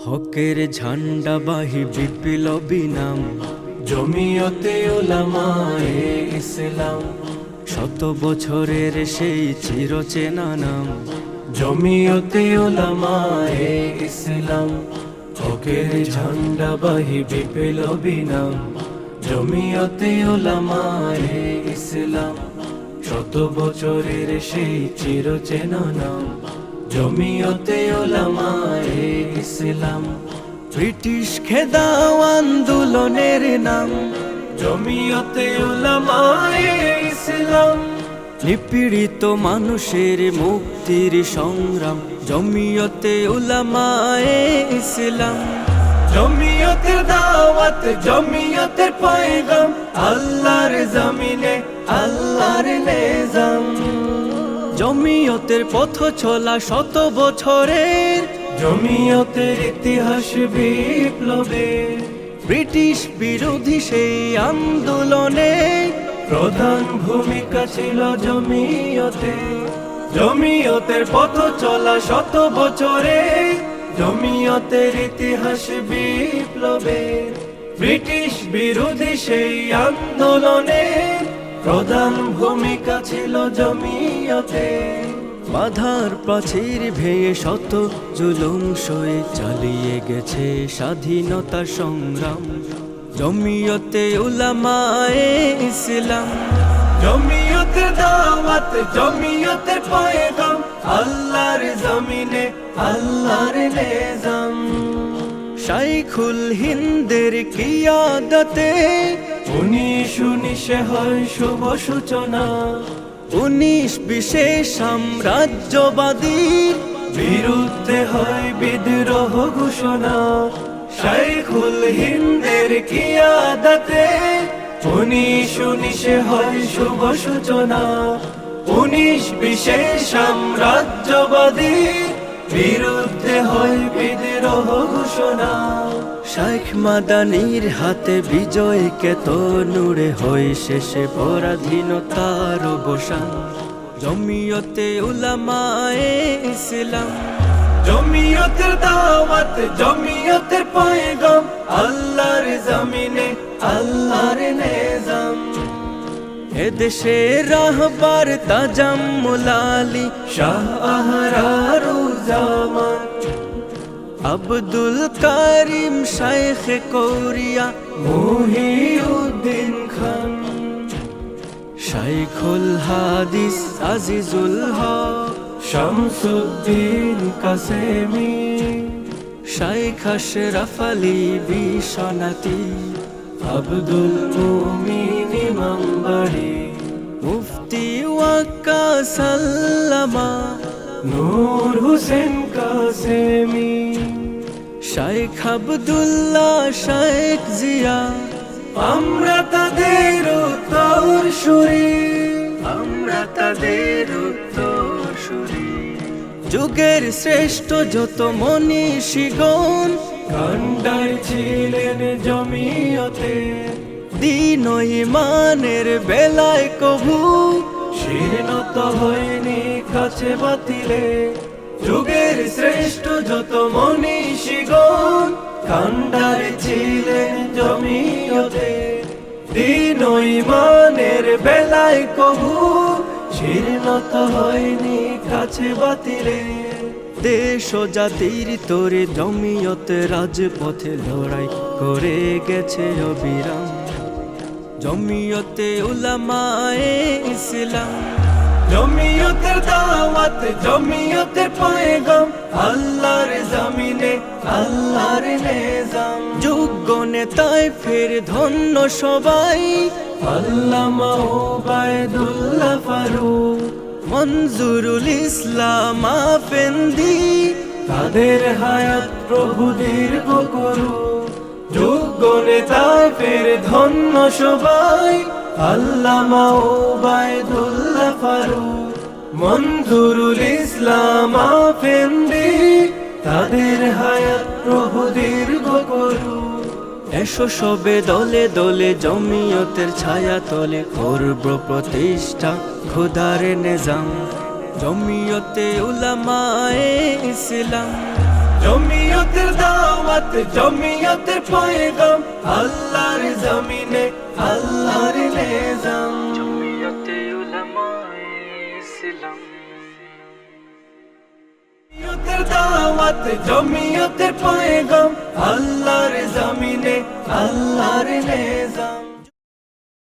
হকের ঝান্ডাবাহী বিপ্লবী নাম জমিয়তে উলামায়ে ইসলাম। শত বছরের সেই চিরচেনা নাম জমিয়তে উলামায়ে ইসলাম। হকের ঝান্ডাবাহী বিপ্লবী নাম জমিয়তে উলামায়ে ইসলাম। শত বছরের সেই চিরচেনা নাম জমিয়তে উলামায়ে ইসলাম। ব্রিটিশ খেদাও আন্দোলনের নাম জমিয়তে উলামায়ে ইসলাম। নিপীড়িত মানুষের মুক্তির সংগ্রাম জমিয়তে উলামায়ে ইসলাম। জমিয়তের দাওয়াত জমিয়তের পয়গাম, আল্লাহর জমিনে আল্লাহর নিজাম। জমিয়তের পথ চলা শত বছরের জমিয়তের ইতিহাস বিপ্লবের। ব্রিটিশ বিরোধী সেই আন্দোলনে প্রধান ভূমিকা ছিল জমিয়তে। জমিয়তের পথ চলা শত বছরে, জমিয়তের ইতিহাস বিপ্লবের। ব্রিটিশ বিরোধী সেই আন্দোলনে প্রধান ভূমিকা ছিল জমিয়তে। বাধার প্রাচীর ভেঙে শত জুলুম সয়ে চালিয়ে গেছে স্বাধীনতা সংগ্রাম জমিয়তে উলামায়ে ইসলাম। জমিয়তের দাওয়াত জমিয়তের পয়গাম, আল্লাহর জমিনে আল্লাহর নিজাম। শাইখুল হিন্দের কিয়াদতে 1919 হয় শুভ সূচনা। 1920 সাম্রাজ্যবাদীর বিরুদ্ধে হয় বিদ্রোহ ঘোষণা। শাইখুল হিন্দের কিয়াদতে 1919 হয় শুভ সূচনা। 1920 সাম্রাজ্যবাদীর বিরুদ্ধে হয় বিদ্রোহ ঘোষণা। শাইখ মাদানির হাতে বিজয় কেতনুরে হয় শেষে পরাধীনতার অবসান জমিয়তে উলামায়ে ইসলাম। জমিয়তের দাওয়াত জমিয়তের পয়গাম, আল্লাহর জমিনে আল্লাহর নিজাম। এদেশে রাহবার তাজাম্মুল আলী শাহ আহরারুজ্জামান, আব্দুল কারিম শাইখ কৌরিয়া মুহিউদ্দিন খান, শাইখুল হাদিস আজিজুল হক, শামসুদ্দিন কাসেমি, শাইখ আশরাফ আলী বিশ্বনাথী, আব্দুল মুমিন ইমামবাড়ি, মুফতি ওয়াক্কা সাল্লামা, নূর হোসেন কাসেমি, শাইখ আব্দুল্লাহ শাইখ জিয়া। আমরা তাদের উত্তরসূরি, আমরা তাদের উত্তরসূরি। যুগের শ্রেষ্ঠ যত মনীষীগণ কান্ডার ছিলেন জমিয়তে। দিন ও ইমানের বেলায় কভু শীর্ণত হয়নি কাছে বাতিলে। যুগের শ্রেষ্ঠ যত মনীষীগণ কান্ডার ছিলেন জমিয়তে। দিন ও ইমানের বেলায় কভু শীর্ণত হয়নি কাছে বাতিলে। দেশ ও জাতির তোরে জমিয়তে রাজপথে লড়াই করে গেছে অবিরাম জমিয়তে উলামায়ে ইসলাম। জমিয়তের দাওয়াত জমিয়তের পয়গাম, আল্লাহর জমিনে আল্লাহর নিজাম। যোগ্য নেতায় ফের ধন্য সবাই আল্লামা ওবায়দুল্লাহ ফারুক, মনজুরুল ইসলাম আফেন্দি, তাদের হায়াত প্রভু দীর্ঘ করুক। যোগ্য নেতায় ফের ধন্য সবাই আল্লামা ওবায়দুল্লাহ ফারুক, মনজুরুল ইসলাম আফেন্দি, তাদের হায়াত প্রভু দীর্ঘ করুক। এসো সবে দলে দলে জমিয়তের ছায়া তলে করব প্রতিষ্ঠা খোদার নিজাম জমিয়তে উলামায়ে ইসলাম। জমিয়তের দাওয়াত জমিয়তের পয়গাম আল্লাহর জমিনে আল্লাহর নিজাম জমিয়তে উলামায়ে ইসলাম জমিয়তের দাওয়াত জমিয়তের পয়গাম আল্লাহর জমিনে আল্লাহর নিজাম